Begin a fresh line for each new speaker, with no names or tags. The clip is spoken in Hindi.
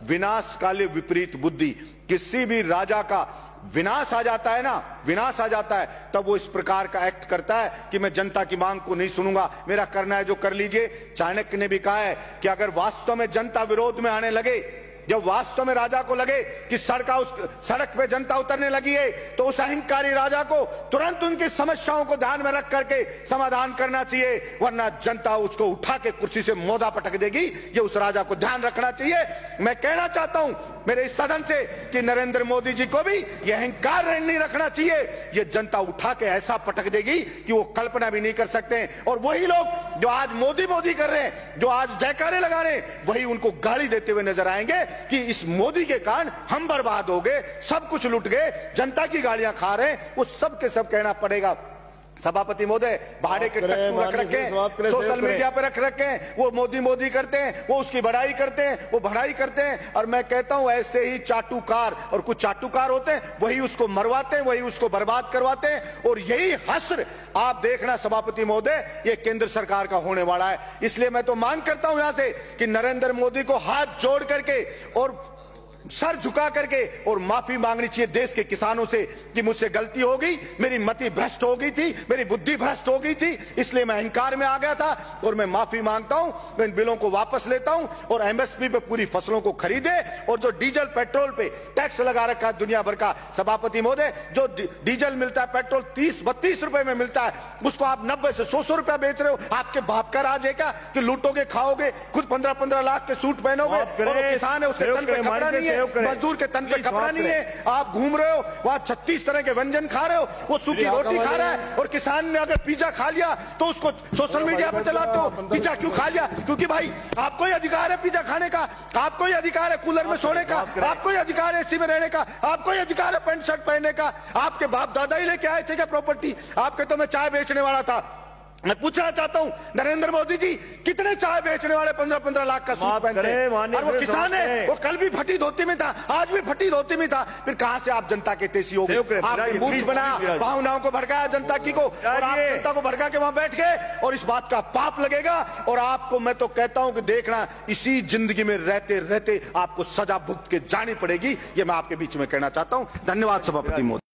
विनाशकाले विपरीत बुद्धि। किसी भी राजा का विनाश आ जाता है ना, विनाश आ जाता है, तब वो इस प्रकार का एक्ट करता है कि मैं जनता की मांग को नहीं सुनूंगा, मेरा करना है जो कर लीजिए। चाणक्य ने भी कहा है कि अगर वास्तव में जनता विरोध में आने लगे, जब वास्तव में राजा को लगे कि सड़क पे जनता उतरने लगी है, तो उस अहंकारी राजा को तुरंत उनकी समस्याओं को ध्यान में रख करके समाधान करना चाहिए, वरना जनता उसको उठा के कुर्सी से मोदा पटक देगी। ये उस राजा को ध्यान रखना चाहिए। मैं कहना चाहता हूं मेरे इस सदन से कि नरेंद्र मोदी जी को भी यह अहंकार नहीं रखना चाहिए। ये जनता उठा के ऐसा पटक देगी कि वो कल्पना भी नहीं कर सकते। और वही लोग जो आज मोदी मोदी कर रहे हैं, जो आज जयकारे लगा रहे हैं, वही उनको गाली देते हुए नजर आएंगे कि इस मोदी के कारण हम बर्बाद हो गए, सब कुछ लुट गए, जनता की गालियां खा रहे हैं। वो सब के सब कहना पड़ेगा। सभापति महोदय, भाड़े के टट्टू रख रखे हैं, सोशल मीडिया पे रख रखे हैं, वो मोदी मोदी करते हैं, वो उसकी बड़ाई करते हैं, वो भड़ाई करते हैं। और मैं कहता हूं ऐसे ही चाटुकार, और कुछ चाटुकार होते हैं, वही उसको मरवाते हैं, वही उसको बर्बाद करवाते हैं। और यही हश्र आप देखना सभापति महोदय, ये केंद्र सरकार का होने वाला है। इसलिए मैं तो मांग करता हूं यहां से कि नरेंद्र मोदी को हाथ जोड़ करके और सर झुका करके और माफी मांगनी चाहिए देश के किसानों से कि मुझसे गलती हो गई, मेरी मति भ्रष्ट हो गई थी, मेरी बुद्धि भ्रष्ट हो गई थी, इसलिए मैं अहंकार में आ गया था और मैं माफी मांगता हूं, मैं इन बिलों को वापस लेता हूं और एमएसपी पे पूरी फसलों को खरीदे। और जो डीजल पेट्रोल पे टैक्स लगा रखा है दुनिया भर का, सभापति महोदय, जो डीजल मिलता है, पेट्रोल 30-32 रुपए में मिलता है, उसको आप 90 से 100 रुपया बेच रहे हो। आपके बाप का राज है क्या कि लूटोगे, खाओगे, खुद 15-15 लाख के सूट पहनोगे, और किसान है उसके तन पे कपड़ा नहीं है, मजदूर के तन पे कपड़ा नहीं है, आप घूम रहे हो वहां 36 तरह के व्यंजन खा रहे हो, वो सूखी रोटी खा रहा है। और किसान ने अगर पिज्जा खा लिया तो उसको सोशल मीडिया पे चलाते हो, पिज्जा क्यों खा लिया? क्योंकि भाई आपको ही अधिकार है पिज्जा खाने का, आपको ही अधिकार है कूलर में सोने का, आपको ही अधिकार है एसी में रहने का, आपको ही अधिकार है पैंट शर्ट पहनने का। आपके बाप दादा ही लेके आए थे क्या प्रॉपर्टी? आपके तो मैं चाय बेचने वाला था। मैं पूछना चाहता हूं नरेंद्र मोदी जी, कितने चाय बेचने वाले 15-15 लाख का सूट पहनते हैं? और वो किसान है, वो कल भी फटी धोती में था, आज भी फटी धोती में था। फिर कहां से आप जनता के तेजी हो गए? आपने मूर्ख बनाया, भावनाओं को भड़काया जनता की को, और आप जनता को भड़का के वहां बैठ गए। और इस बात का पाप लगेगा। और आपको मैं तो कहता हूं कि देखना, इसी जिंदगी में रहते रहते आपको सजा भुगत के जानी पड़ेगी। ये मैं आपके बीच में कहना चाहता हूं। धन्यवाद सभापति मोदी।